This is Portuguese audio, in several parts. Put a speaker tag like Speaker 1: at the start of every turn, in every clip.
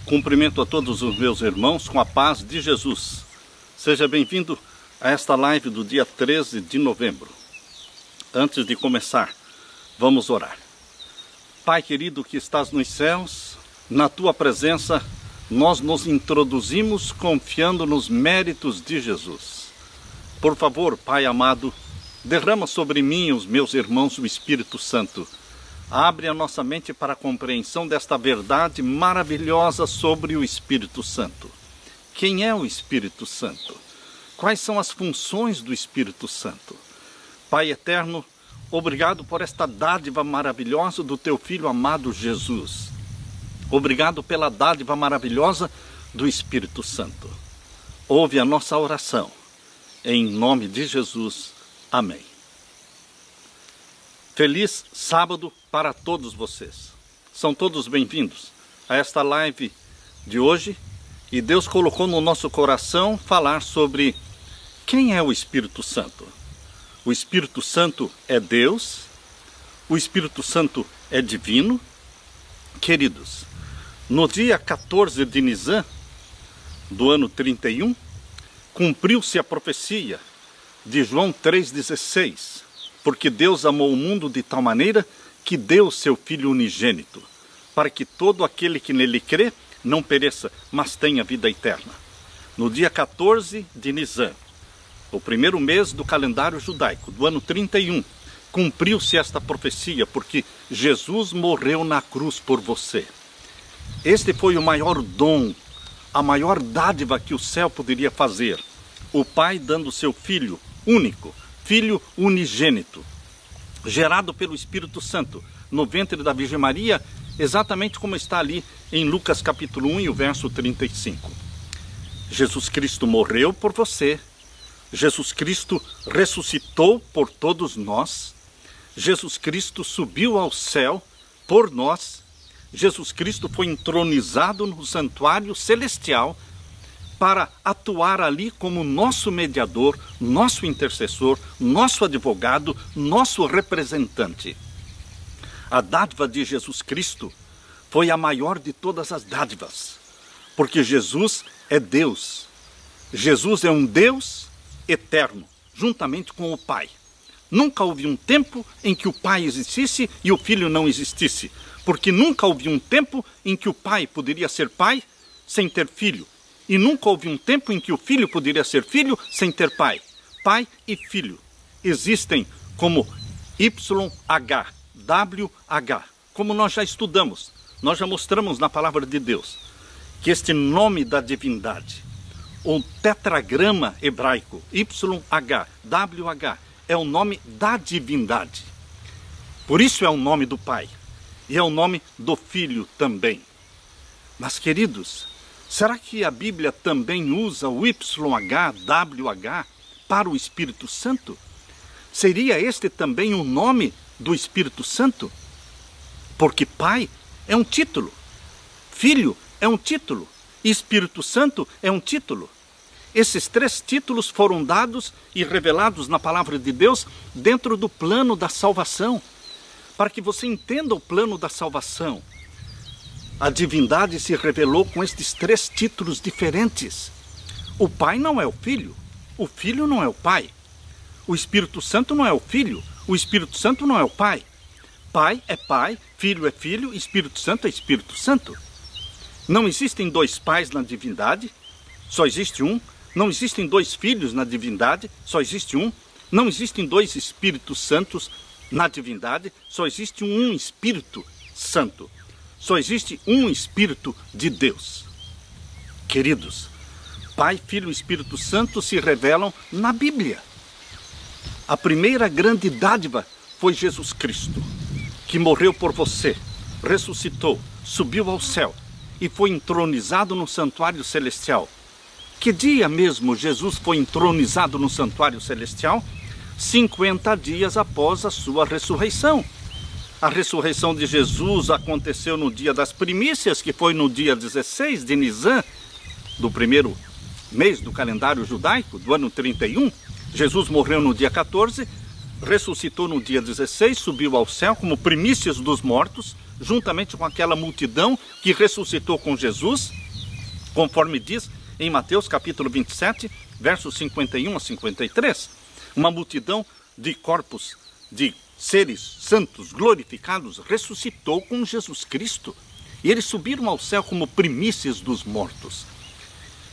Speaker 1: Cumprimento a todos os meus irmãos com a paz de Jesus. Seja bem-vindo a esta live do dia 13 de novembro. Antes de começar, vamos orar. Pai querido que estás nos céus, na tua presença nós nos introduzimos confiando nos méritos de Jesus. Por favor, Pai amado, derrama sobre mim e os meus irmãos o Espírito Santo. Abre a nossa mente para a compreensão desta verdade maravilhosa sobre o Espírito Santo. Quem é o Espírito Santo? Quais são as funções do Espírito Santo? Pai eterno, obrigado por esta dádiva maravilhosa do teu Filho amado Jesus. Obrigado pela dádiva maravilhosa do Espírito Santo. Ouve a nossa oração. Em nome de Jesus. Amém. Feliz sábado para todos vocês. São todos bem-vindos a esta live de hoje. E Deus colocou no nosso coração falar sobre quem é o Espírito Santo. O Espírito Santo é Deus. O Espírito Santo é divino. Queridos, no dia 14 de Nisan, do ano 31, cumpriu-se a profecia de João 3,16. Porque Deus amou o mundo de tal maneira que deu seu Filho unigênito, para que todo aquele que nele crê não pereça, mas tenha vida eterna. No dia 14 de Nisan, o primeiro mês do calendário judaico, do ano 31, cumpriu-se esta profecia, porque Jesus morreu na cruz por você. Este foi o maior dom, a maior dádiva que o céu poderia fazer. O Pai dando seu Filho único, Filho unigênito, gerado pelo Espírito Santo, no ventre da Virgem Maria, exatamente como está ali em Lucas capítulo 1 e o verso 35. Jesus Cristo morreu por você, Jesus Cristo ressuscitou por todos nós, Jesus Cristo subiu ao céu por nós, Jesus Cristo foi entronizado no santuário celestial, para atuar ali como nosso mediador, nosso intercessor, nosso advogado, nosso representante. A dádiva de Jesus Cristo foi a maior de todas as dádivas, porque Jesus é Deus. Jesus é um Deus eterno, juntamente com o Pai. Nunca houve um tempo em que o Pai existisse e o Filho não existisse, porque nunca houve um tempo em que o Pai poderia ser Pai sem ter Filho. E nunca houve um tempo em que o Filho poderia ser Filho sem ter Pai. Pai e Filho existem como YH, WH, como nós já estudamos. Nós já mostramos na Palavra de Deus que este nome da divindade, o tetragrama hebraico, YH, WH, é o nome da divindade. Por isso é o nome do Pai e é o nome do Filho também. Mas, queridos, será que a Bíblia também usa o YH, WH para o Espírito Santo? Seria este também o nome do Espírito Santo? Porque Pai é um título, Filho é um título, e Espírito Santo é um título. Esses três títulos foram dados e revelados na Palavra de Deus dentro do plano da salvação. Para que você entenda o plano da salvação, a divindade se revelou com estes três títulos diferentes. O Pai não é o Filho não é o Pai. O Espírito Santo não é o Filho, o Espírito Santo não é o Pai. Pai é Pai, Filho é Filho, Espírito Santo é Espírito Santo. Não existem dois pais na divindade, só existe um. Não existem dois filhos na divindade, só existe um. Não existem dois Espíritos Santos na divindade, só existe um Espírito Santo. Só existe um Espírito de Deus. Queridos, Pai, Filho e Espírito Santo se revelam na Bíblia. A primeira grande dádiva foi Jesus Cristo, que morreu por você, ressuscitou, subiu ao céu e foi entronizado no santuário celestial. Que dia mesmo Jesus foi entronizado no santuário celestial? 50 dias após a sua ressurreição. A ressurreição de Jesus aconteceu no dia das primícias, que foi no dia 16 de Nisan, do primeiro mês do calendário judaico, do ano 31. Jesus morreu no dia 14, ressuscitou no dia 16, subiu ao céu como primícias dos mortos, juntamente com aquela multidão que ressuscitou com Jesus, conforme diz em Mateus capítulo 27, versos 51 a 53. Uma multidão de corpos, de seres santos, glorificados, ressuscitou com Jesus Cristo. E eles subiram ao céu como primícias dos mortos.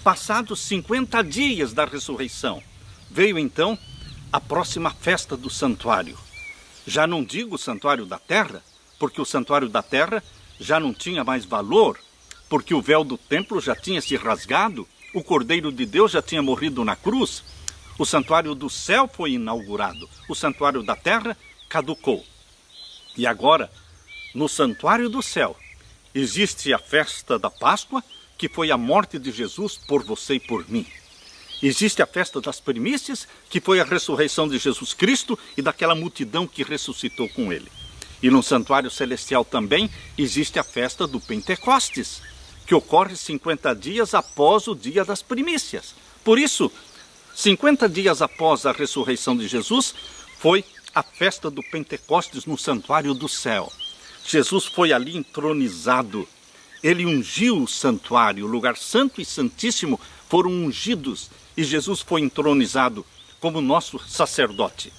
Speaker 1: Passados 50 dias da ressurreição, veio então a próxima festa do santuário. Já não digo o santuário da terra, porque o santuário da terra já não tinha mais valor, porque o véu do templo já tinha se rasgado, o Cordeiro de Deus já tinha morrido na cruz, o santuário do céu foi inaugurado, o santuário da terra caducou. E agora, no santuário do céu, existe a festa da Páscoa, que foi a morte de Jesus por você e por mim. Existe a festa das primícias, que foi a ressurreição de Jesus Cristo e daquela multidão que ressuscitou com ele. E no santuário celestial também existe a festa do Pentecostes, que ocorre 50 dias após o dia das primícias. Por isso, 50 dias após a ressurreição de Jesus, foi a festa do Pentecostes no santuário do céu. Jesus foi ali entronizado. Ele ungiu o santuário, o lugar santo e santíssimo foram ungidos. E Jesus foi entronizado como nosso sacerdote,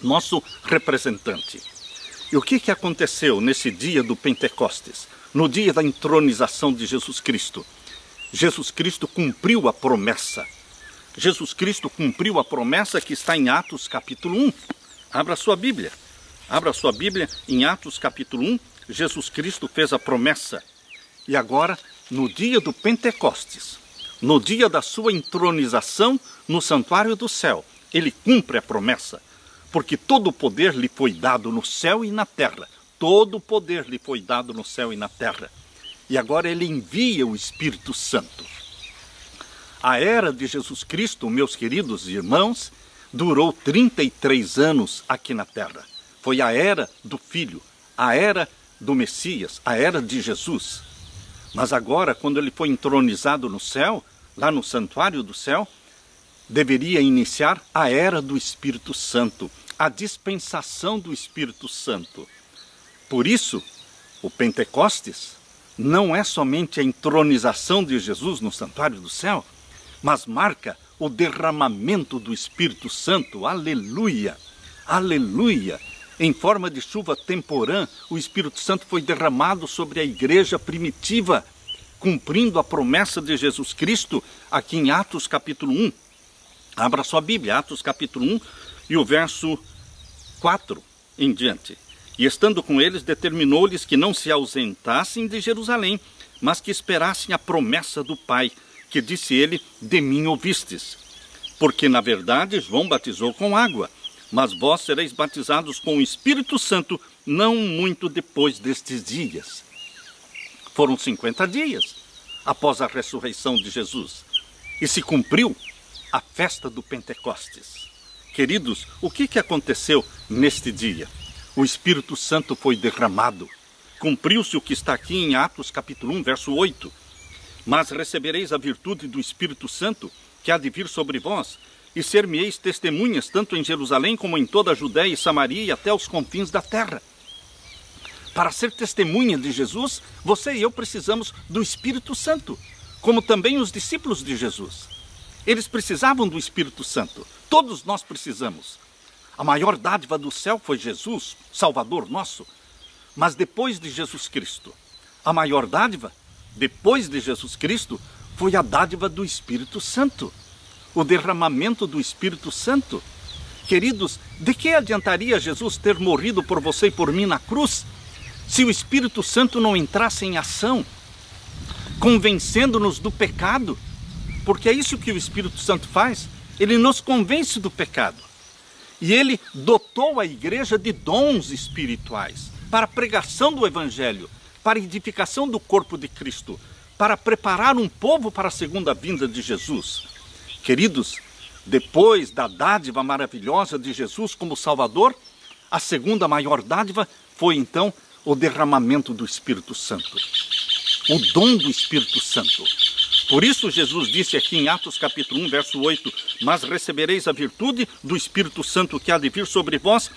Speaker 1: nosso representante. E o que aconteceu nesse dia do Pentecostes? No dia da entronização de Jesus Cristo. Jesus Cristo cumpriu a promessa. Jesus Cristo cumpriu a promessa que está em Atos capítulo 1. Abra sua Bíblia. Abra sua Bíblia em Atos capítulo 1. Jesus Cristo fez a promessa. E agora, no dia do Pentecostes, no dia da sua entronização no santuário do céu, ele cumpre a promessa, porque todo o poder lhe foi dado no céu e na terra. Todo o poder lhe foi dado no céu e na terra. E agora ele envia o Espírito Santo. A era de Jesus Cristo, meus queridos irmãos, durou 33 anos aqui na terra. Foi a era do Filho, a era do Messias, a era de Jesus. Mas agora, quando ele foi entronizado no céu, lá no santuário do céu, deveria iniciar a era do Espírito Santo, a dispensação do Espírito Santo. Por isso, o Pentecostes não é somente a entronização de Jesus no santuário do céu, mas marca o derramamento do Espírito Santo. Aleluia! Aleluia! Em forma de chuva temporã, o Espírito Santo foi derramado sobre a igreja primitiva, cumprindo a promessa de Jesus Cristo aqui em Atos capítulo 1. Abra sua Bíblia, Atos capítulo 1 e o verso 4 em diante. E estando com eles, determinou-lhes que não se ausentassem de Jerusalém, mas que esperassem a promessa do Pai, que disse ele, de mim ouvistes. Porque na verdade João batizou com água, mas vós sereis batizados com o Espírito Santo não muito depois destes dias. Foram 50 dias após a ressurreição de Jesus e se cumpriu a festa do Pentecostes. Queridos, o que aconteceu neste dia? O Espírito Santo foi derramado. Cumpriu-se o que está aqui em Atos capítulo 1, verso 8. Mas recebereis a virtude do Espírito Santo que há de vir sobre vós, e ser-me-eis testemunhas tanto em Jerusalém como em toda a Judéia e Samaria e até os confins da terra. Para ser testemunha de Jesus, você e eu precisamos do Espírito Santo, como também os discípulos de Jesus. Eles precisavam do Espírito Santo, todos nós precisamos. A maior dádiva do céu foi Jesus, Salvador nosso, mas depois de Jesus Cristo, a maior dádiva, depois de Jesus Cristo, foi a dádiva do Espírito Santo. O derramamento do Espírito Santo. Queridos, de que adiantaria Jesus ter morrido por você e por mim na cruz, se o Espírito Santo não entrasse em ação, convencendo-nos do pecado? Porque é isso que o Espírito Santo faz, ele nos convence do pecado. E ele dotou a igreja de dons espirituais, para a pregação do Evangelho, para a edificação do corpo de Cristo, para preparar um povo para a segunda vinda de Jesus. Queridos, depois da dádiva maravilhosa de Jesus como Salvador, a segunda maior dádiva foi então o derramamento do Espírito Santo. O dom do Espírito Santo. Por isso Jesus disse aqui em Atos capítulo 1, verso 8, mas recebereis a virtude do Espírito Santo que há de vir sobre vós,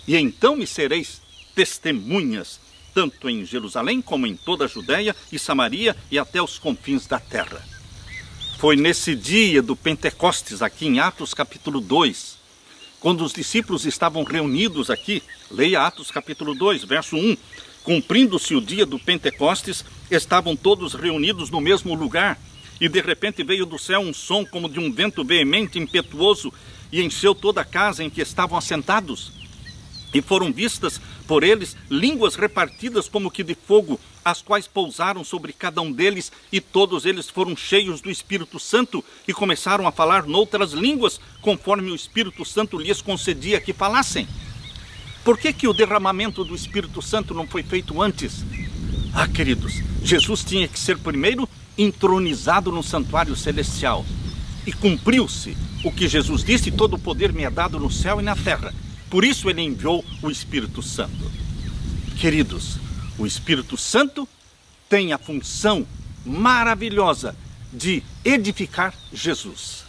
Speaker 1: e então me sereis testemunhas tanto em Jerusalém como em toda a Judéia e Samaria e até os confins da terra. Foi nesse dia do Pentecostes, aqui em Atos capítulo 2, quando os discípulos estavam reunidos aqui, leia Atos capítulo 2, verso 1, cumprindo-se o dia do Pentecostes, estavam todos reunidos no mesmo lugar, e de repente veio do céu um som como de um vento veemente, impetuoso, e encheu toda a casa em que estavam assentados. E foram vistas por eles línguas repartidas como que de fogo, as quais pousaram sobre cada um deles, e todos eles foram cheios do Espírito Santo e começaram a falar noutras línguas, conforme o Espírito Santo lhes concedia que falassem. Por que o derramamento do Espírito Santo não foi feito antes? Ah, queridos, Jesus tinha que ser primeiro entronizado no santuário celestial. E cumpriu-se o que Jesus disse: todo o poder me é dado no céu e na terra. Por isso ele enviou o Espírito Santo. Queridos, o Espírito Santo tem a função maravilhosa de edificar Jesus.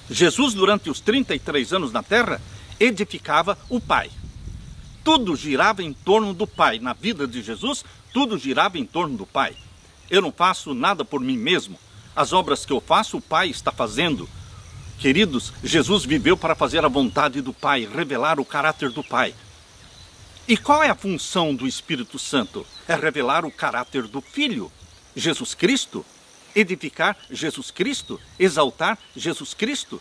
Speaker 1: Jesus, durante os 33 anos na terra, edificava o Pai. Tudo girava em torno do Pai. Na vida de Jesus, tudo girava em torno do Pai. Eu não faço nada por mim mesmo. As obras que eu faço, o Pai está fazendo. Queridos, Jesus viveu para fazer a vontade do Pai, revelar o caráter do Pai. E qual é a função do Espírito Santo? É revelar o caráter do Filho, Jesus Cristo, edificar Jesus Cristo, exaltar Jesus Cristo.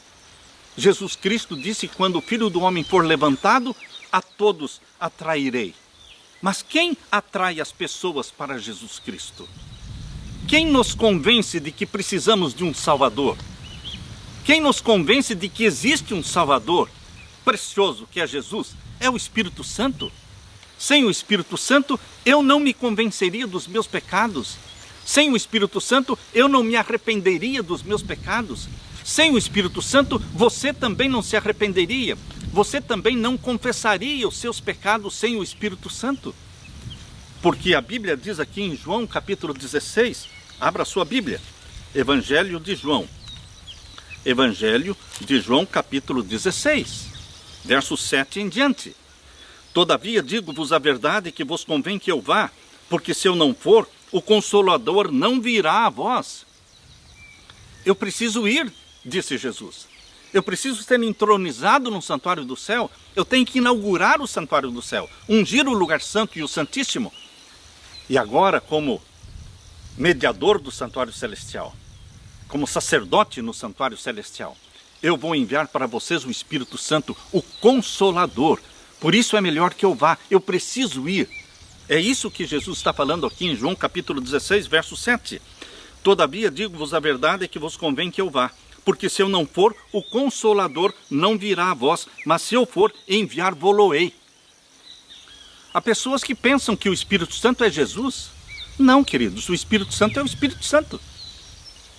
Speaker 1: Jesus Cristo disse: quando o Filho do Homem for levantado, a todos atrairei. Mas quem atrai as pessoas para Jesus Cristo? Quem nos convence de que precisamos de um Salvador? Quem nos convence de que existe um Salvador precioso, que é Jesus? É o Espírito Santo. Sem o Espírito Santo, eu não me convenceria dos meus pecados. Sem o Espírito Santo, eu não me arrependeria dos meus pecados. Sem o Espírito Santo, você também não se arrependeria. Você também não confessaria os seus pecados sem o Espírito Santo. Porque a Bíblia diz aqui em João capítulo 16, abra sua Bíblia, Evangelho de João. Evangelho de João capítulo 16, verso 7 em diante. Todavia digo-vos a verdade, que vos convém que eu vá, porque se eu não for, o Consolador não virá a vós. Eu preciso ir, disse Jesus. Eu preciso ser entronizado no santuário do céu. Eu tenho que inaugurar o santuário do céu, ungir o lugar santo e o santíssimo. E agora, como mediador do santuário celestial, como sacerdote no santuário celestial, eu vou enviar para vocês o Espírito Santo, o Consolador. Por isso é melhor que eu vá, eu preciso ir. É isso que Jesus está falando aqui em João capítulo 16, verso 7. Todavia digo-vos a verdade, que vos convém que eu vá, porque se eu não for, o Consolador não virá a vós, mas se eu for, enviar-vos-ei. Há pessoas que pensam que o Espírito Santo é Jesus. Não, queridos, o Espírito Santo é o Espírito Santo.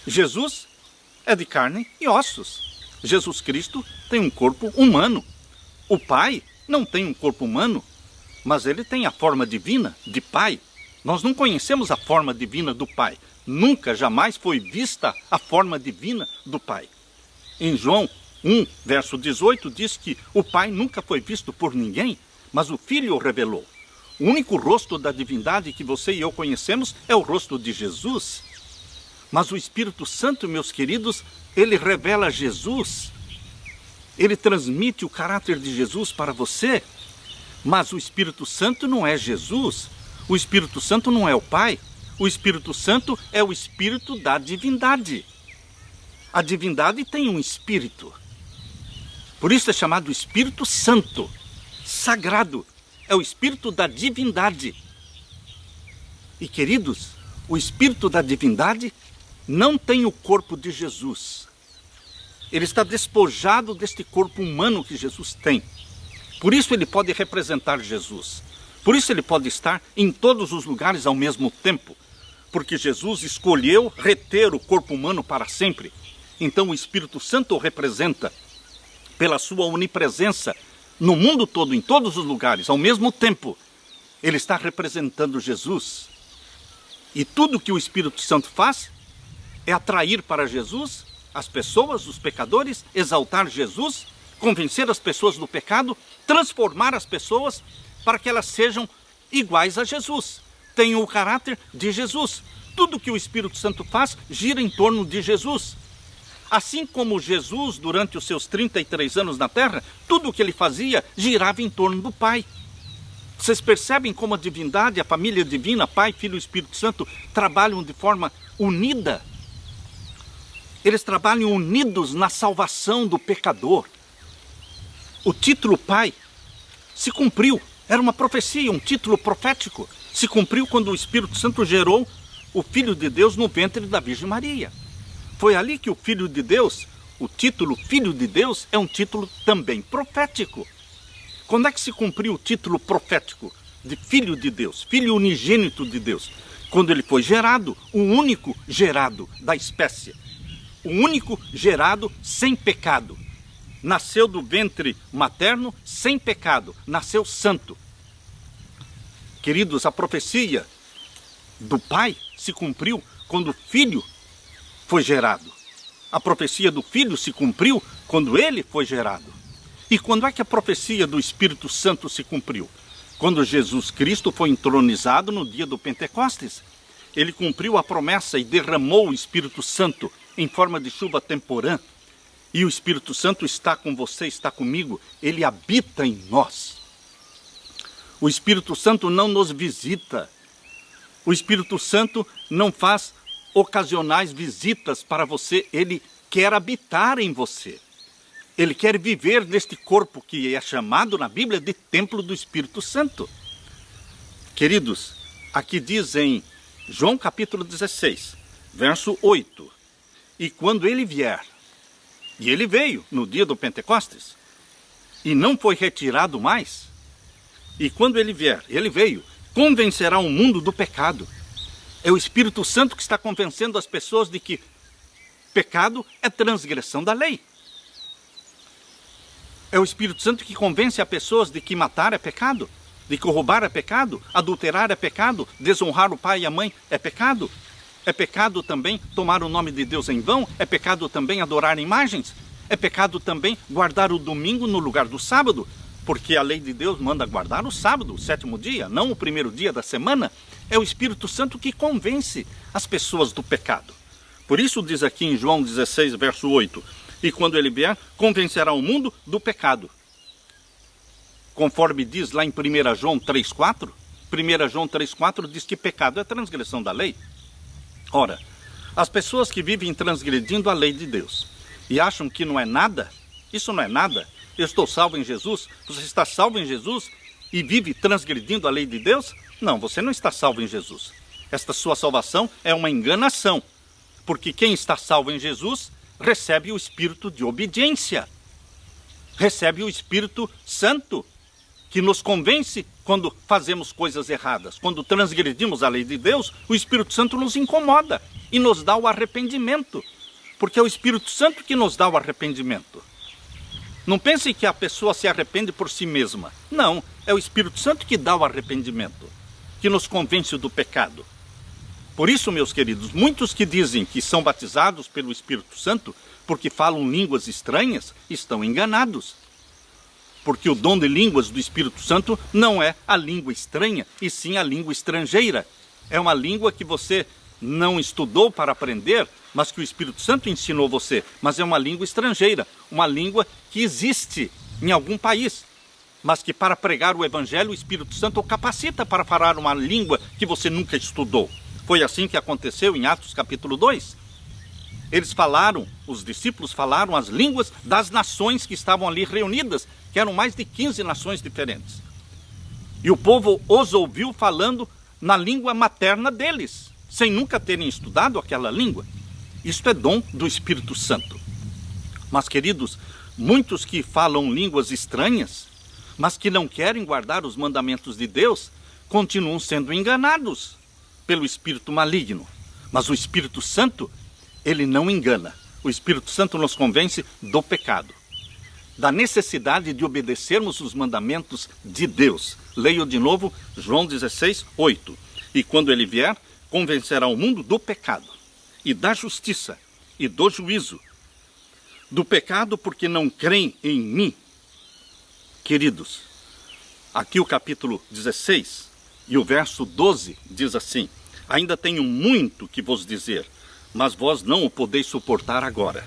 Speaker 1: Jesus é de carne e ossos. Jesus Cristo tem um corpo humano. O Pai não tem um corpo humano, mas ele tem a forma divina de Pai. Nós não conhecemos a forma divina do Pai. Nunca, jamais foi vista a forma divina do Pai. Em João 1, verso 18, diz que o Pai nunca foi visto por ninguém, mas o Filho o revelou. O único rosto da divindade que você e eu conhecemos é o rosto de Jesus. Mas o Espírito Santo, meus queridos, ele revela Jesus. Ele transmite o caráter de Jesus para você. Mas o Espírito Santo não é Jesus. O Espírito Santo não é o Pai. O Espírito Santo é o Espírito da divindade. A divindade tem um Espírito. Por isso é chamado Espírito Santo, sagrado. É o Espírito da divindade. E, queridos, o Espírito da divindade não tem o corpo de Jesus. Ele está despojado deste corpo humano que Jesus tem. Por isso ele pode representar Jesus. Por isso ele pode estar em todos os lugares ao mesmo tempo. Porque Jesus escolheu reter o corpo humano para sempre. Então o Espírito Santo o representa pela sua onipresença no mundo todo, em todos os lugares, ao mesmo tempo. Ele está representando Jesus. E tudo que o Espírito Santo faz é atrair para Jesus as pessoas, os pecadores, exaltar Jesus, convencer as pessoas do pecado, transformar as pessoas para que elas sejam iguais a Jesus, têm o caráter de Jesus. Tudo que o Espírito Santo faz gira em torno de Jesus. Assim como Jesus, durante os seus 33 anos na terra, tudo o que ele fazia girava em torno do Pai. Vocês percebem como a divindade, a família divina, Pai, Filho e Espírito Santo, trabalham de forma unida? Eles trabalham unidos na salvação do pecador. O título Pai se cumpriu. Era uma profecia, um título profético. Se cumpriu quando o Espírito Santo gerou o Filho de Deus no ventre da Virgem Maria. Foi ali que o Filho de Deus, o título Filho de Deus, é um título também profético. Quando é que se cumpriu o título profético de Filho de Deus, Filho unigênito de Deus? Quando ele foi gerado, o único gerado da espécie, o único gerado sem pecado. Nasceu do ventre materno sem pecado, nasceu santo. Queridos, a profecia do Pai se cumpriu quando o Filho foi gerado. A profecia do Filho se cumpriu quando ele foi gerado. E quando é que a profecia do Espírito Santo se cumpriu? Quando Jesus Cristo foi entronizado no dia do Pentecostes. Ele cumpriu a promessa e derramou o Espírito Santo em forma de chuva temporã. E o Espírito Santo está com você, está comigo. Ele habita em nós. O Espírito Santo não nos visita. O Espírito Santo não faz ocasionais visitas para você. Ele quer habitar em você. Ele quer viver neste corpo que é chamado na Bíblia de templo do Espírito Santo. Queridos, aqui diz em João capítulo 16, verso 8. E quando ele vier, e ele veio no dia do Pentecostes, e não foi retirado mais, e quando ele vier, ele veio, convencerá o mundo do pecado. É o Espírito Santo que está convencendo as pessoas de que pecado é transgressão da lei. É o Espírito Santo que convence as pessoas de que matar é pecado, de que roubar é pecado, adulterar é pecado, desonrar o pai e a mãe é pecado. É pecado também tomar o nome de Deus em vão, é pecado também adorar imagens, é pecado também guardar o domingo no lugar do sábado, porque a lei de Deus manda guardar o sábado, o 7º dia, não o primeiro dia da semana. É o Espírito Santo que convence as pessoas do pecado. Por isso diz aqui em João 16, verso 8, e quando ele vier, convencerá o mundo do pecado. Conforme diz lá em 1 João 3,4, 1 João 3,4 diz que pecado é transgressão da lei. Ora, as pessoas que vivem transgredindo a lei de Deus e acham que não é nada, isso não é nada, eu estou salvo em Jesus, você está salvo em Jesus e vive transgredindo a lei de Deus? Não, você não está salvo em Jesus. Esta sua salvação é uma enganação, porque quem está salvo em Jesus recebe o espírito de obediência, recebe o Espírito Santo, que nos convence quando fazemos coisas erradas. Quando transgredimos a lei de Deus, o Espírito Santo nos incomoda e nos dá o arrependimento, porque é o Espírito Santo que nos dá o arrependimento. Não pense que a pessoa se arrepende por si mesma. Não, é o Espírito Santo que dá o arrependimento, que nos convence do pecado. Por isso, meus queridos, muitos que dizem que são batizados pelo Espírito Santo porque falam línguas estranhas, estão enganados. Porque o dom de línguas do Espírito Santo não é a língua estranha, e sim a língua estrangeira. É uma língua que você não estudou para aprender, mas que o Espírito Santo ensinou você. Mas é uma língua estrangeira, uma língua que existe em algum país, mas que para pregar o Evangelho o Espírito Santo o capacita para falar uma língua que você nunca estudou. Foi assim que aconteceu em Atos capítulo 2. Eles falaram, os discípulos falaram as línguas das nações que estavam ali reunidas, que eram mais de 15 nações diferentes. E o povo os ouviu falando na língua materna deles, sem nunca terem estudado aquela língua. Isto é dom do Espírito Santo. Mas, queridos, muitos que falam línguas estranhas, mas que não querem guardar os mandamentos de Deus, continuam sendo enganados pelo espírito maligno. Mas o Espírito Santo, ele não engana. O Espírito Santo nos convence do pecado, da necessidade de obedecermos os mandamentos de Deus. Leio de novo João 16, 8. E quando ele vier, convencerá o mundo do pecado, e da justiça, e do juízo. Do pecado porque não creem em mim. Queridos, aqui o capítulo 16 E o verso 12 diz assim: ainda tenho muito que vos dizer, mas vós não o podeis suportar agora.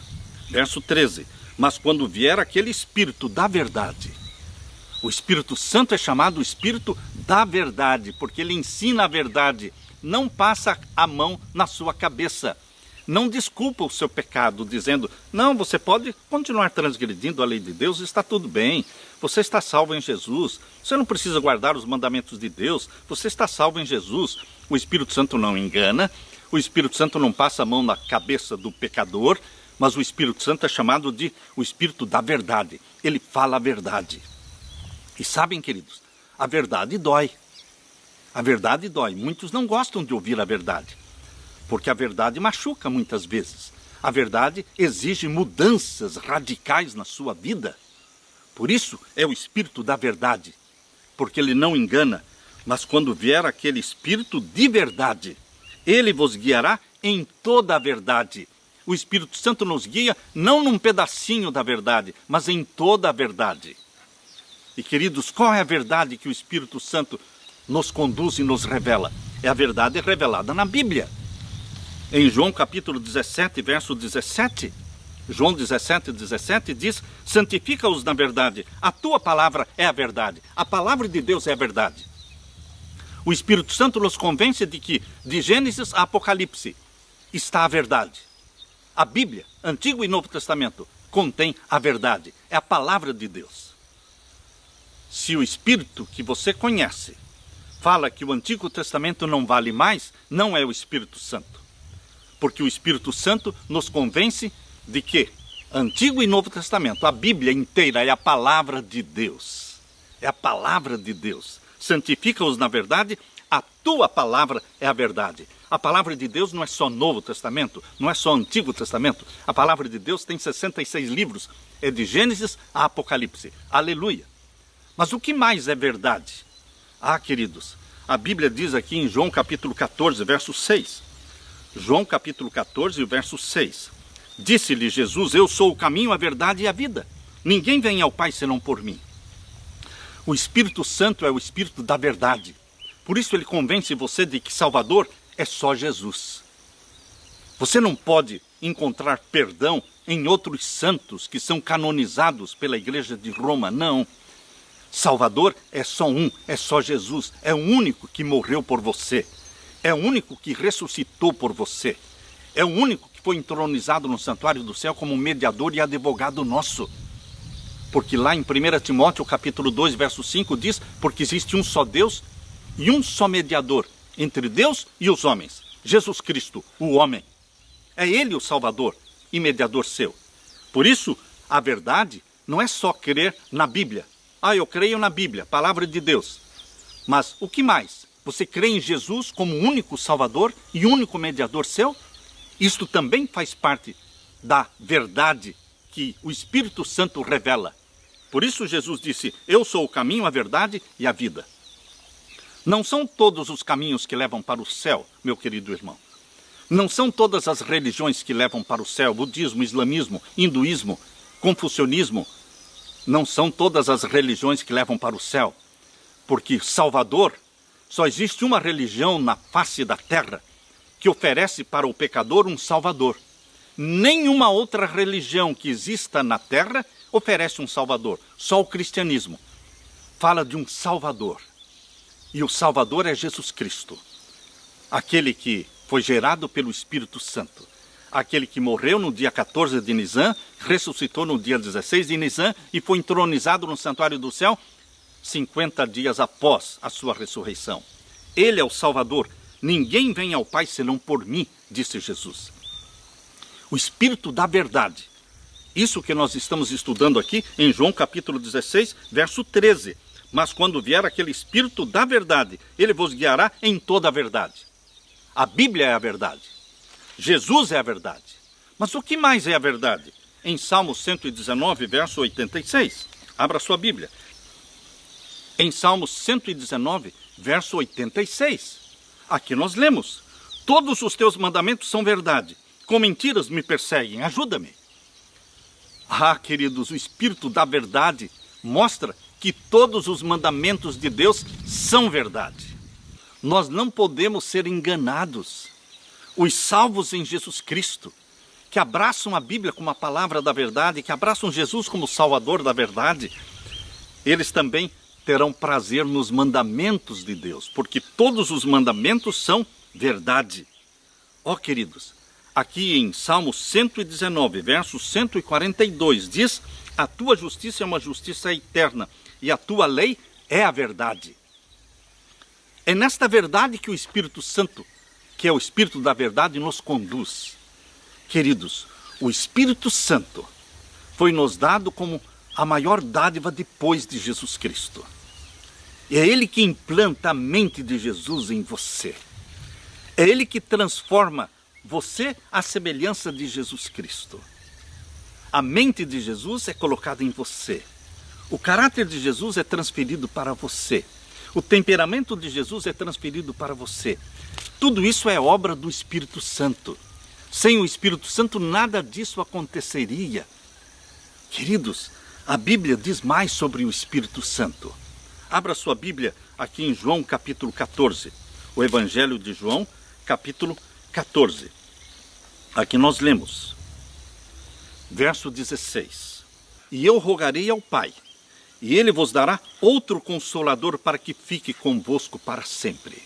Speaker 1: Verso 13: mas quando vier aquele Espírito da verdade. O Espírito Santo é chamado o Espírito da verdade, porque ele ensina a verdade, não passa a mão na sua cabeça, não desculpa o seu pecado, dizendo, não, você pode continuar transgredindo a lei de Deus, está tudo bem, você está salvo em Jesus, você não precisa guardar os mandamentos de Deus, você está salvo em Jesus. O Espírito Santo não engana, o Espírito Santo não passa a mão na cabeça do pecador, mas o Espírito Santo é chamado de o Espírito da verdade, ele fala a verdade. E sabem, queridos, a verdade dói. A verdade dói. Muitos não gostam de ouvir a verdade, porque a verdade machuca muitas vezes. A verdade exige mudanças radicais na sua vida. Por isso é o Espírito da verdade, porque ele não engana, mas quando vier aquele Espírito de verdade, ele vos guiará em toda a verdade. O Espírito Santo nos guia não num pedacinho da verdade, mas em toda a verdade. E queridos, qual é a verdade que o Espírito Santo nos conduz e nos revela? É a verdade revelada na Bíblia. Em João capítulo 17, verso 17, João 17, 17 diz, santifica-os na verdade, a tua palavra é a verdade, a palavra de Deus é a verdade. O Espírito Santo nos convence de que, de Gênesis a Apocalipse, está a verdade. A Bíblia, Antigo e Novo Testamento, contém a verdade, é a palavra de Deus. Se o Espírito que você conhece fala que o Antigo Testamento não vale mais, não é o Espírito Santo. Porque o Espírito Santo nos convence de que Antigo e Novo Testamento, a Bíblia inteira é a palavra de Deus. É a palavra de Deus. Santifica-os na verdade, a tua palavra é a verdade. A palavra de Deus não é só Novo Testamento, não é só Antigo Testamento. A palavra de Deus tem 66 livros, é de Gênesis a Apocalipse. Aleluia! Mas o que mais é verdade? Ah, queridos, a Bíblia diz aqui em João capítulo 14, verso 6. João capítulo 14, verso 6. Disse-lhe Jesus, eu sou o caminho, a verdade e a vida. Ninguém vem ao Pai senão por mim. O Espírito Santo é o Espírito da verdade. Por isso ele convence você de que Salvador é só Jesus. Você não pode encontrar perdão em outros santos que são canonizados pela Igreja de Roma, não. Salvador é só um, é só Jesus, é o único que morreu por você, é o único que ressuscitou por você, é o único que foi entronizado no santuário do céu como mediador e advogado nosso. Porque lá em 1 Timóteo capítulo 2, verso 5 diz, porque existe um só Deus e um só mediador entre Deus e os homens, Jesus Cristo, o homem. É ele o Salvador e mediador seu. Por isso, a verdade não é só crer na Bíblia. Ah, eu creio na Bíblia, palavra de Deus. Mas o que mais? Você crê em Jesus como único Salvador e único mediador seu? Isto também faz parte da verdade que o Espírito Santo revela. Por isso Jesus disse, eu sou o caminho, a verdade e a vida. Não são todos os caminhos que levam para o céu, meu querido irmão. Não são todas as religiões que levam para o céu, budismo, islamismo, hinduísmo, confucionismo. Não são todas as religiões que levam para o céu, porque Salvador, só existe uma religião na face da terra que oferece para o pecador um Salvador. Nenhuma outra religião que exista na terra oferece um Salvador, só o cristianismo fala de um Salvador. E o Salvador é Jesus Cristo, aquele que foi gerado pelo Espírito Santo. Aquele que morreu no dia 14 de Nisan, ressuscitou no dia 16 de Nisan e foi entronizado no santuário do céu 50 dias após a sua ressurreição. Ele é o Salvador. Ninguém vem ao Pai senão por mim, disse Jesus. O Espírito da verdade. Isso que nós estamos estudando aqui em João capítulo 16, verso 13. Mas quando vier aquele Espírito da verdade, ele vos guiará em toda a verdade. A Bíblia é a verdade. Jesus é a verdade. Mas o que mais é a verdade? Em Salmo 119, verso 86. Abra sua Bíblia. Em Salmo 119, verso 86. Aqui nós lemos. Todos os teus mandamentos são verdade. Com mentiras me perseguem. Ajuda-me. Ah, queridos, o Espírito da verdade mostra que todos os mandamentos de Deus são verdade. Nós não podemos ser enganados. Os salvos em Jesus Cristo, que abraçam a Bíblia como a palavra da verdade, que abraçam Jesus como o Salvador da verdade, eles também terão prazer nos mandamentos de Deus, porque todos os mandamentos são verdade. Ó queridos, aqui em Salmo 119, verso 142, diz: a tua justiça é uma justiça eterna, e a tua lei é a verdade. É nesta verdade que o Espírito Santo, que é o Espírito da verdade, nos conduz. Queridos, o Espírito Santo foi nos dado como a maior dádiva depois de Jesus Cristo. É Ele que implanta a mente de Jesus em você. É Ele que transforma você à semelhança de Jesus Cristo. A mente de Jesus é colocada em você. O caráter de Jesus é transferido para você. O temperamento de Jesus é transferido para você. Tudo isso é obra do Espírito Santo. Sem o Espírito Santo, nada disso aconteceria. Queridos, a Bíblia diz mais sobre o Espírito Santo. Abra sua Bíblia aqui em João capítulo 14. O Evangelho de João, capítulo 14. Aqui nós lemos, verso 16. E eu rogarei ao Pai, e Ele vos dará outro Consolador para que fique convosco para sempre.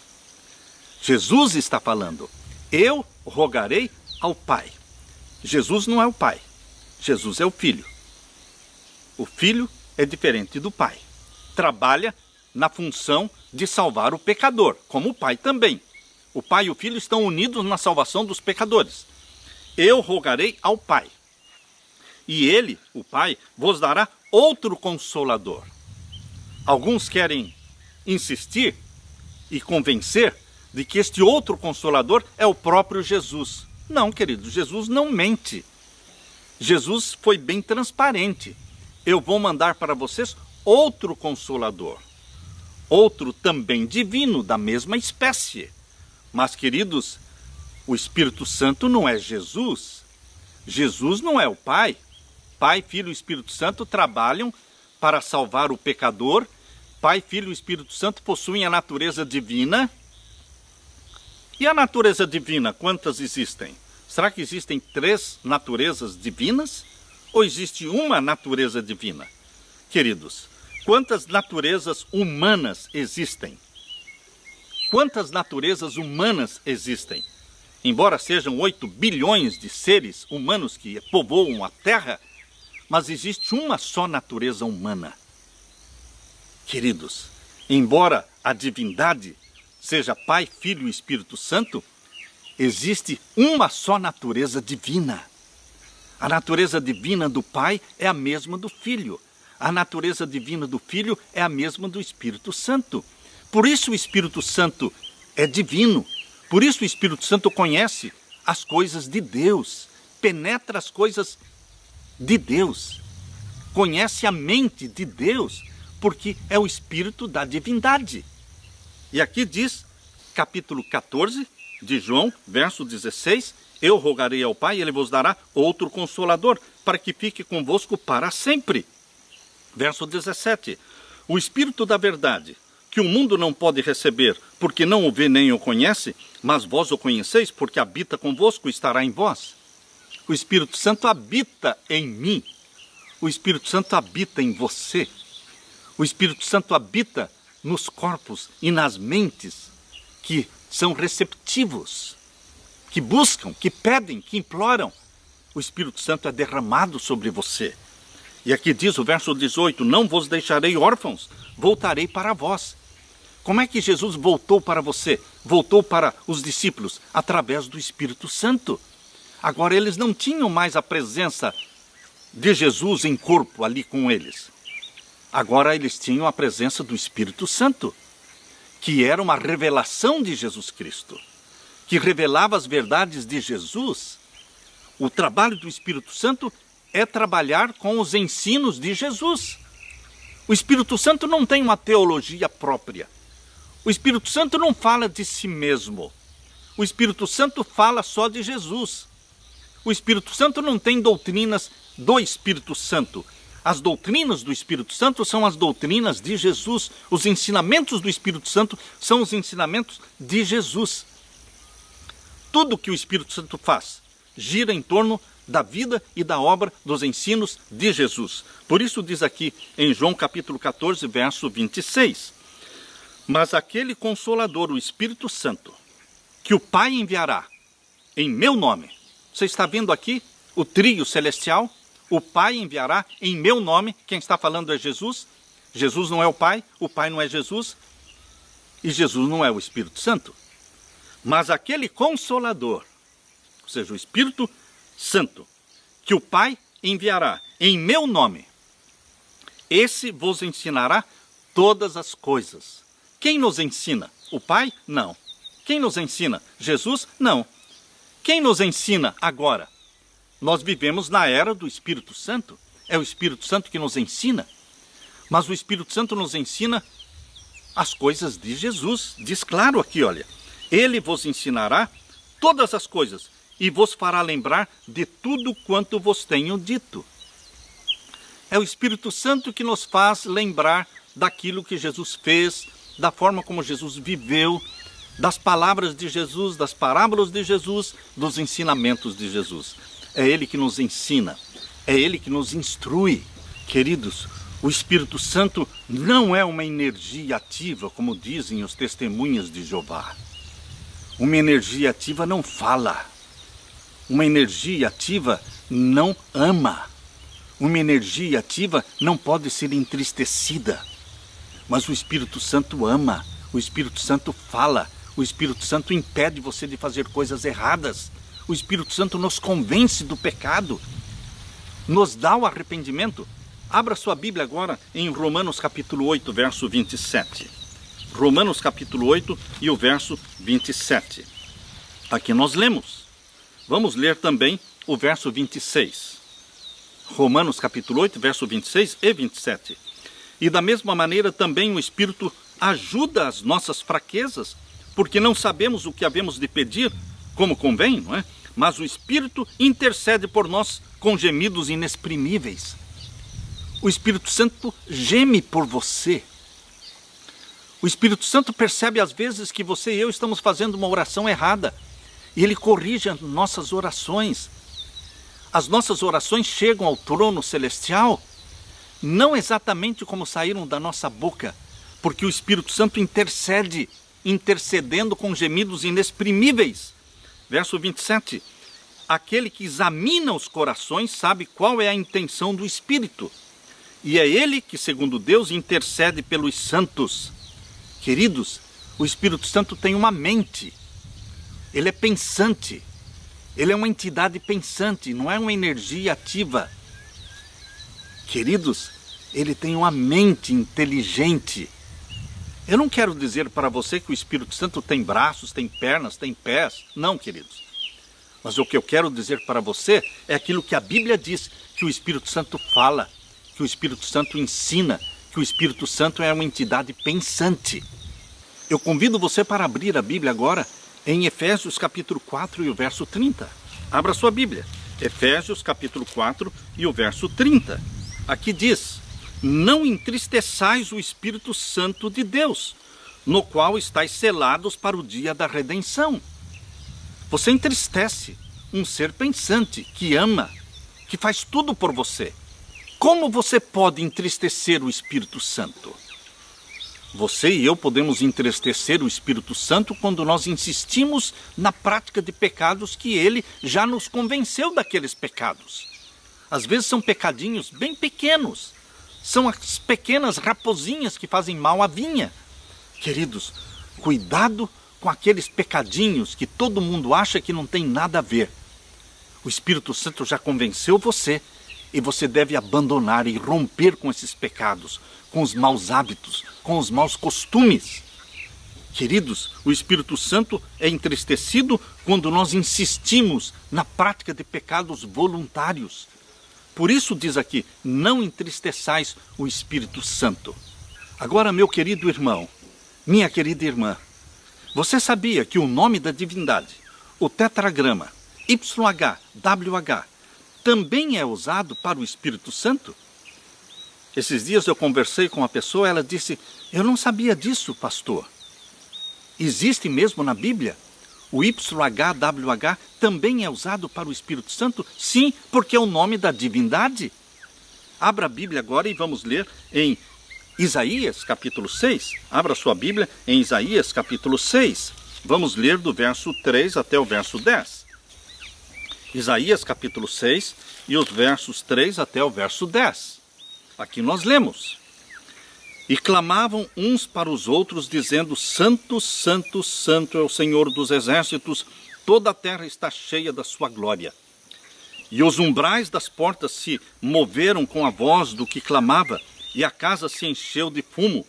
Speaker 1: Jesus está falando, eu rogarei ao Pai. Jesus não é o Pai, Jesus é o Filho. O Filho é diferente do Pai. Trabalha na função de salvar o pecador, como o Pai também. O Pai e o Filho estão unidos na salvação dos pecadores. Eu rogarei ao Pai, e Ele, o Pai, vos dará outro Consolador. Alguns querem insistir e convencer de que este outro Consolador é o próprio Jesus. Não, querido, Jesus não mente. Jesus foi bem transparente. Eu vou mandar para vocês outro Consolador. Outro também divino, da mesma espécie. Mas, queridos, o Espírito Santo não é Jesus. Jesus não é o Pai. Pai, Filho e Espírito Santo trabalham para salvar o pecador. Pai, Filho e Espírito Santo possuem a natureza divina. E a natureza divina, quantas existem? Será que existem 3 naturezas divinas? Ou existe uma natureza divina? Queridos, quantas naturezas humanas existem? Quantas naturezas humanas existem? Embora sejam 8 bilhões de seres humanos que povoam a Terra, mas existe uma só natureza humana. Queridos, embora a divindade seja Pai, Filho e Espírito Santo, existe uma só natureza divina. A natureza divina do Pai é a mesma do Filho. A natureza divina do Filho é a mesma do Espírito Santo. Por isso o Espírito Santo é divino. Por isso o Espírito Santo conhece as coisas de Deus, penetra as coisas de Deus, conhece a mente de Deus, porque é o Espírito da divindade. E aqui diz, capítulo 14 de João, verso 16, eu rogarei ao Pai, e Ele vos dará outro Consolador, para que fique convosco para sempre. Verso 17, o Espírito da verdade, que o mundo não pode receber, porque não o vê nem o conhece, mas vós o conheceis, porque habita convosco e estará em vós. O Espírito Santo habita em mim. O Espírito Santo habita em você. O Espírito Santo habita nos corpos e nas mentes que são receptivos, que buscam, que pedem, que imploram. O Espírito Santo é derramado sobre você. E aqui diz o verso 18, não vos deixarei órfãos, voltarei para vós. Como é que Jesus voltou para você? Voltou para os discípulos através do Espírito Santo. Agora eles não tinham mais a presença de Jesus em corpo ali com eles. Agora eles tinham a presença do Espírito Santo, que era uma revelação de Jesus Cristo, que revelava as verdades de Jesus. O trabalho do Espírito Santo é trabalhar com os ensinos de Jesus. O Espírito Santo não tem uma teologia própria. O Espírito Santo não fala de si mesmo. O Espírito Santo fala só de Jesus. O Espírito Santo não tem doutrinas do Espírito Santo. As doutrinas do Espírito Santo são as doutrinas de Jesus. Os ensinamentos do Espírito Santo são os ensinamentos de Jesus. Tudo que o Espírito Santo faz gira em torno da vida e da obra dos ensinos de Jesus. Por isso diz aqui em João capítulo 14, verso 26. Mas aquele Consolador, o Espírito Santo, que o Pai enviará em meu nome. Você está vendo aqui o trio celestial? O Pai enviará em meu nome. Quem está falando é Jesus. Jesus não é o Pai não é Jesus. E Jesus não é o Espírito Santo. Mas aquele Consolador, ou seja, o Espírito Santo, que o Pai enviará em meu nome, esse vos ensinará todas as coisas. Quem nos ensina? O Pai? Não. Quem nos ensina? Jesus? Não. Quem nos ensina agora? Nós vivemos na era do Espírito Santo. É o Espírito Santo que nos ensina. Mas o Espírito Santo nos ensina as coisas de Jesus. Diz claro aqui, olha. Ele vos ensinará todas as coisas e vos fará lembrar de tudo quanto vos tenho dito. É o Espírito Santo que nos faz lembrar daquilo que Jesus fez, da forma como Jesus viveu, das palavras de Jesus, das parábolas de Jesus, dos ensinamentos de Jesus. É Ele que nos ensina, é Ele que nos instrui. Queridos, o Espírito Santo não é uma energia ativa, como dizem os testemunhas de Jeová. Uma energia ativa não fala. Uma energia ativa não ama. Uma energia ativa não pode ser entristecida. Mas o Espírito Santo ama, o Espírito Santo fala, o Espírito Santo impede você de fazer coisas erradas. O Espírito Santo nos convence do pecado, nos dá o arrependimento. Abra sua Bíblia agora em Romanos capítulo 8, verso 27. Romanos capítulo 8 e o verso 27. Aqui nós lemos. Vamos ler também o verso 26. Romanos capítulo 8, verso 26 e 27. E da mesma maneira também o Espírito ajuda as nossas fraquezas, porque não sabemos o que havemos de pedir como convém, não é? Mas o Espírito intercede por nós com gemidos inexprimíveis. O Espírito Santo geme por você. O Espírito Santo percebe às vezes que você e eu estamos fazendo uma oração errada. E Ele corrige as nossas orações. As nossas orações chegam ao trono celestial, não exatamente como saíram da nossa boca, porque o Espírito Santo intercede, intercedendo com gemidos inexprimíveis. Verso 27. Aquele que examina os corações sabe qual é a intenção do Espírito. E é Ele que, segundo Deus, intercede pelos santos. Queridos, o Espírito Santo tem uma mente. Ele é pensante. Ele é uma entidade pensante, não é uma energia ativa. Queridos, ele tem uma mente inteligente. Eu não quero dizer para você que o Espírito Santo tem braços, tem pernas, tem pés. Não, queridos. Mas o que eu quero dizer para você é aquilo que a Bíblia diz, que o Espírito Santo fala, que o Espírito Santo ensina, que o Espírito Santo é uma entidade pensante. Eu convido você para abrir a Bíblia agora em Efésios capítulo 4 e o verso 30. Abra sua Bíblia. Efésios capítulo 4 e o verso 30. Aqui diz: não entristeçais o Espírito Santo de Deus, no qual estáis selados para o dia da redenção. Você entristece um ser pensante, que ama, que faz tudo por você. Como você pode entristecer o Espírito Santo? Você e eu podemos entristecer o Espírito Santo quando nós insistimos na prática de pecados que ele já nos convenceu daqueles pecados. Às vezes são pecadinhos bem pequenos. São as pequenas raposinhas que fazem mal à vinha. Queridos, cuidado com aqueles pecadinhos que todo mundo acha que não tem nada a ver. O Espírito Santo já convenceu você e você deve abandonar e romper com esses pecados, com os maus hábitos, com os maus costumes. Queridos, o Espírito Santo é entristecido quando nós insistimos na prática de pecados voluntários. Por isso diz aqui, não entristeçais o Espírito Santo. Agora, meu querido irmão, minha querida irmã, você sabia que o nome da divindade, o tetragrama, YHWH, também é usado para o Espírito Santo? Esses dias eu conversei com uma pessoa, ela disse, eu não sabia disso, pastor. Existe mesmo na Bíblia? O YHWH também é usado para o Espírito Santo? Sim, porque é o nome da divindade. Abra a Bíblia agora e vamos ler em Isaías capítulo 6. Abra sua Bíblia em Isaías capítulo 6. Vamos ler do verso 3 até o verso 10. Isaías capítulo 6 e os versos 3 até o verso 10. Aqui nós lemos. E clamavam uns para os outros, dizendo, Santo, Santo, Santo é o Senhor dos exércitos, toda a terra está cheia da sua glória. E os umbrais das portas se moveram com a voz do que clamava, e a casa se encheu de fumo.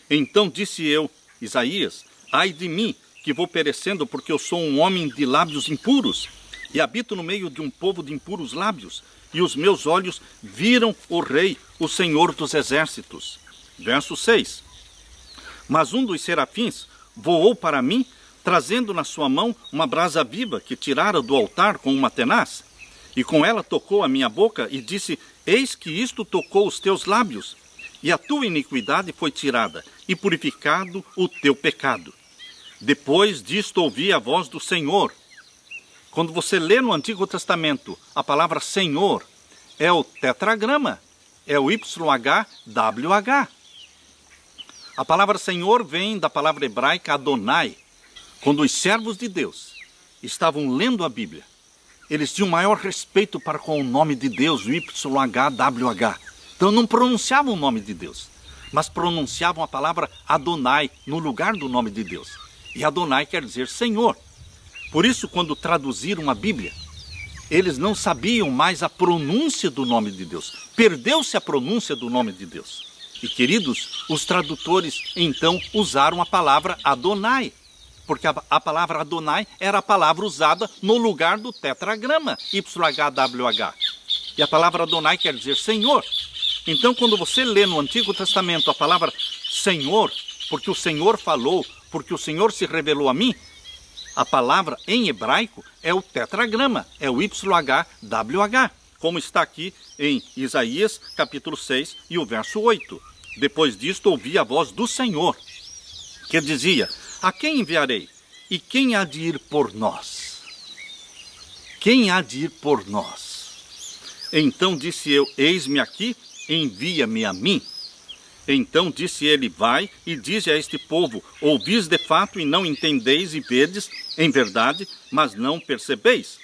Speaker 1: Então disse eu, Isaías, ai de mim, que vou perecendo, porque eu sou um homem de lábios impuros, e habito no meio de um povo de impuros lábios, e os meus olhos viram o Rei, o Senhor dos exércitos. Verso 6. Mas um dos serafins voou para mim, trazendo na sua mão uma brasa viva que tirara do altar com uma tenaz, e com ela tocou a minha boca e disse, eis que isto tocou os teus lábios, e a tua iniquidade foi tirada, e purificado o teu pecado. Depois disto ouvi a voz do Senhor. Quando você lê no Antigo Testamento, a palavra Senhor é o tetragrama, é o YHWH. A palavra Senhor vem da palavra hebraica Adonai. Quando os servos de Deus estavam lendo a Bíblia, eles tinham maior respeito para com o nome de Deus, o YHWH. Então não pronunciavam o nome de Deus, mas pronunciavam a palavra Adonai no lugar do nome de Deus. E Adonai quer dizer Senhor. Por isso, quando traduziram a Bíblia, eles não sabiam mais a pronúncia do nome de Deus. Perdeu-se a pronúncia do nome de Deus. E, queridos, os tradutores, então, usaram a palavra Adonai. Porque a palavra Adonai era a palavra usada no lugar do tetragrama, YHWH. E a palavra Adonai quer dizer Senhor. Então, quando você lê no Antigo Testamento a palavra Senhor, porque o Senhor falou, porque o Senhor se revelou a mim, a palavra em hebraico é o tetragrama, é o YHWH, como está aqui em Isaías capítulo 6 e o verso 8. Depois disto ouvi a voz do Senhor, que dizia, a quem enviarei? E quem há de ir por nós? Quem há de ir por nós? Então disse eu, eis-me aqui, envia-me a mim. Então disse ele, vai e dize a este povo, ouvis de fato e não entendeis e vedes, em verdade, mas não percebeis.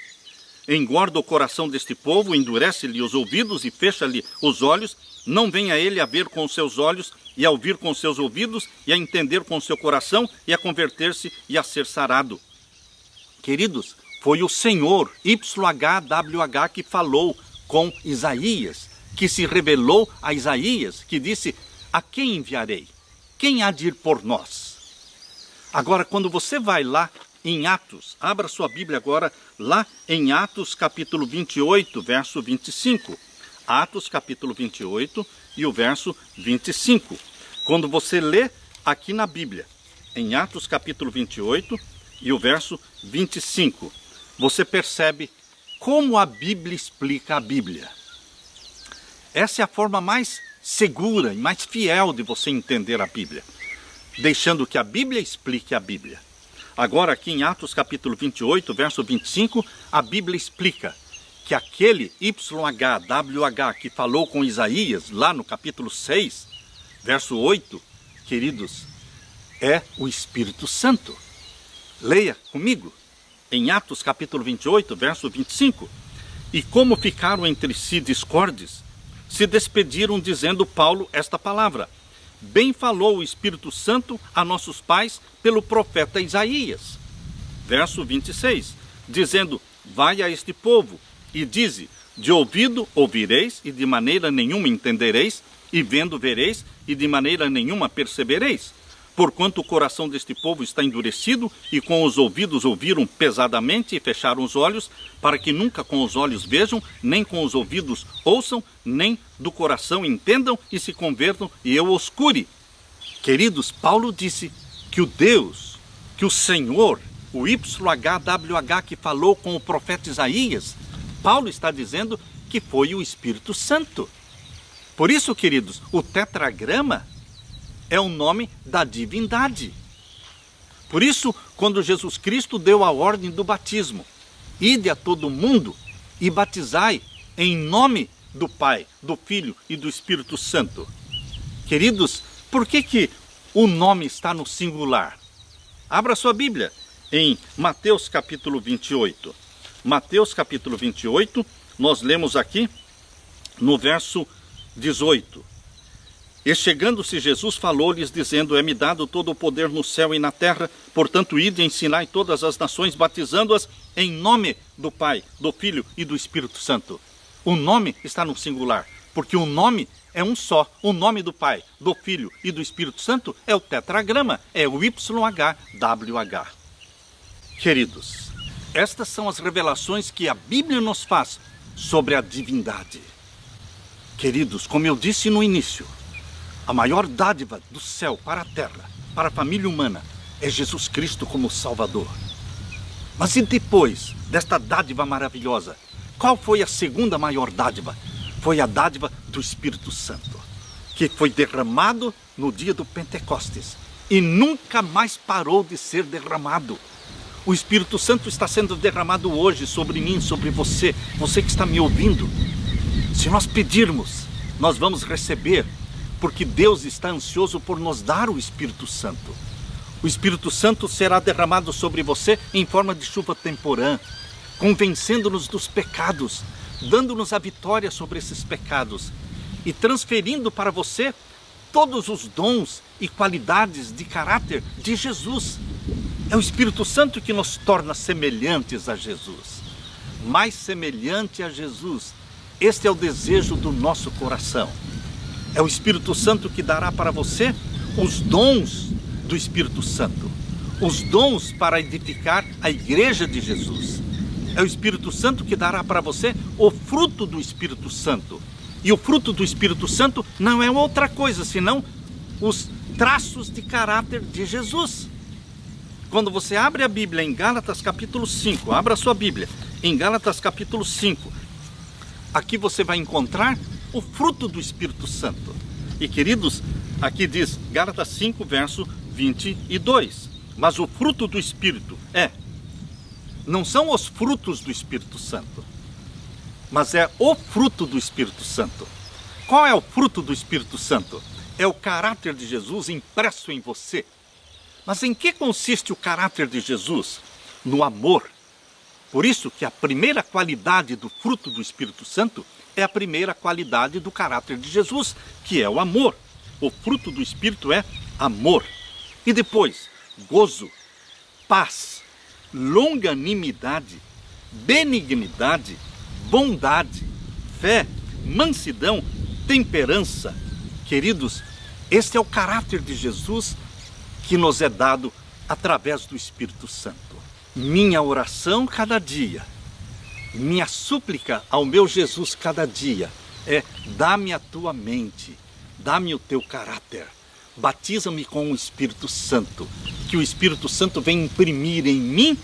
Speaker 1: Engorda o coração deste povo, endurece-lhe os ouvidos e fecha-lhe os olhos, não venha ele a ver com os seus olhos, e a ouvir com os seus ouvidos, e a entender com o seu coração, e a converter-se e a ser sarado. Queridos, foi o Senhor, YHWH, que falou com Isaías, que se revelou a Isaías, que disse, a quem enviarei? Quem há de ir por nós? Agora, quando você vai lá em Atos, abra sua Bíblia agora, lá em Atos capítulo 28, verso 25. Atos capítulo 28 e o verso 25. Quando você lê aqui na Bíblia, em Atos capítulo 28 e o verso 25, você percebe como a Bíblia explica a Bíblia. Essa é a forma mais segura e mais fiel de você entender a Bíblia, deixando que a Bíblia explique a Bíblia. Agora aqui em Atos capítulo 28, verso 25, a Bíblia explica que aquele YHWH que falou com Isaías lá no capítulo 6, verso 8, queridos, é o Espírito Santo. Leia comigo, em Atos capítulo 28, verso 25. E como ficaram entre si discordes, se despediram dizendo Paulo esta palavra, bem falou o Espírito Santo a nossos pais pelo profeta Isaías. Verso 26, dizendo, vai a este povo e dize, de ouvido ouvireis e de maneira nenhuma entendereis, e vendo vereis e de maneira nenhuma percebereis. Porquanto o coração deste povo está endurecido, e com os ouvidos ouviram pesadamente e fecharam os olhos, para que nunca com os olhos vejam, nem com os ouvidos ouçam, nem do coração entendam e se convertam, e eu os cure. Queridos, Paulo disse que o Senhor, o YHWH que falou com o profeta Isaías, Paulo está dizendo que foi o Espírito Santo. Por isso, queridos, o tetragrama é o nome da divindade. Por isso, quando Jesus Cristo deu a ordem do batismo, ide a todo mundo e batizai em nome do Pai, do Filho e do Espírito Santo. Queridos, por que o nome está no singular? Abra sua Bíblia em Mateus capítulo 28. Mateus capítulo 28, nós lemos aqui no verso 18. E chegando-se Jesus, falou-lhes, dizendo: é-me dado todo o poder no céu e na terra, portanto, ide e ensinai todas as nações, batizando-as em nome do Pai, do Filho e do Espírito Santo. O nome está no singular, porque o nome é um só. O nome do Pai, do Filho e do Espírito Santo é o tetragrama, é o YHWH. Queridos, estas são as revelações que a Bíblia nos faz sobre a divindade. Queridos, como eu disse no início, a maior dádiva do céu para a terra, para a família humana, é Jesus Cristo como Salvador. Mas e depois desta dádiva maravilhosa, qual foi a segunda maior dádiva? Foi a dádiva do Espírito Santo, que foi derramado no dia do Pentecostes e nunca mais parou de ser derramado. O Espírito Santo está sendo derramado hoje sobre mim, sobre você, você que está me ouvindo. Se nós pedirmos, nós vamos receber, porque Deus está ansioso por nos dar o Espírito Santo. O Espírito Santo será derramado sobre você em forma de chuva temporã, convencendo-nos dos pecados, dando-nos a vitória sobre esses pecados e transferindo para você todos os dons e qualidades de caráter de Jesus. É o Espírito Santo que nos torna semelhantes a Jesus, mais semelhante a Jesus. Este é o desejo do nosso coração. É o Espírito Santo que dará para você os dons do Espírito Santo, os dons para edificar a igreja de Jesus. É o Espírito Santo que dará para você o fruto do Espírito Santo. E o fruto do Espírito Santo não é outra coisa, senão os traços de caráter de Jesus. Quando você abre a Bíblia em Gálatas capítulo 5, abra a sua Bíblia em Gálatas capítulo 5, aqui você vai encontrar o fruto do Espírito Santo. E queridos, aqui diz Gálatas 5, verso 22. Mas o fruto do Espírito não são os frutos do Espírito Santo, mas é o fruto do Espírito Santo. Qual é o fruto do Espírito Santo? É o caráter de Jesus impresso em você. Mas em que consiste o caráter de Jesus? No amor. Por isso que a primeira qualidade do fruto do Espírito Santo é a primeira qualidade do caráter de Jesus, que é o amor. O fruto do Espírito é amor. E depois, gozo, paz, longanimidade, benignidade, bondade, fé, mansidão, temperança. Queridos, este é o caráter de Jesus que nos é dado através do Espírito Santo. Minha oração cada dia, minha súplica ao meu Jesus cada dia é: dá-me a tua mente, dá-me o teu caráter, batiza-me com o Espírito Santo, que o Espírito Santo venha imprimir em mim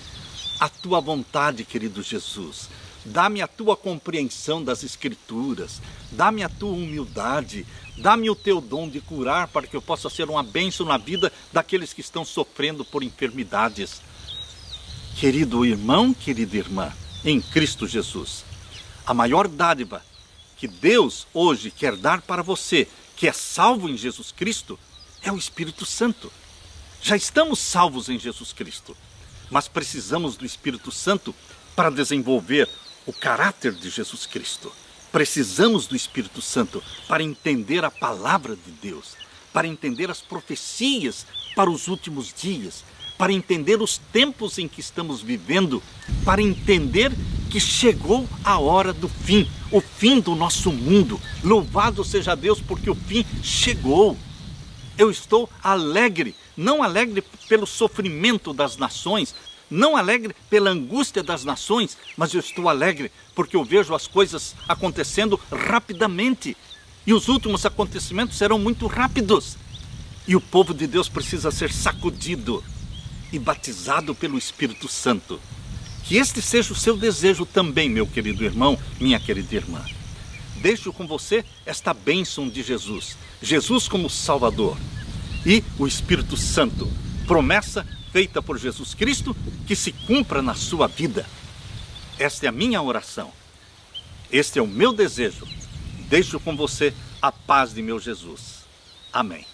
Speaker 1: a tua vontade, querido Jesus. Dá-me a tua compreensão das Escrituras, dá-me a tua humildade, dá-me o teu dom de curar, para que eu possa ser uma bênção na vida daqueles que estão sofrendo por enfermidades. Querido irmão, querida irmã, em Cristo Jesus, a maior dádiva que Deus hoje quer dar para você, que é salvo em Jesus Cristo, é o Espírito Santo. Já estamos salvos em Jesus Cristo, mas precisamos do Espírito Santo para desenvolver o caráter de Jesus Cristo. Precisamos do Espírito Santo para entender a palavra de Deus, para entender as profecias para os últimos dias, para entender os tempos em que estamos vivendo, para entender que chegou a hora do fim, o fim do nosso mundo. Louvado seja Deus, porque o fim chegou. Eu estou alegre, não alegre pelo sofrimento das nações, não alegre pela angústia das nações, mas eu estou alegre porque eu vejo as coisas acontecendo rapidamente. E os últimos acontecimentos serão muito rápidos. E o povo de Deus precisa ser sacudido e batizado pelo Espírito Santo. Que este seja o seu desejo também, meu querido irmão, minha querida irmã. deixo com você esta bênção de Jesus. Jesus como Salvador e o Espírito Santo, promessa feita por Jesus Cristo que se cumpra na sua vida. Esta é a minha oração. Este é o meu desejo. Deixo com você a paz de meu Jesus. Amém.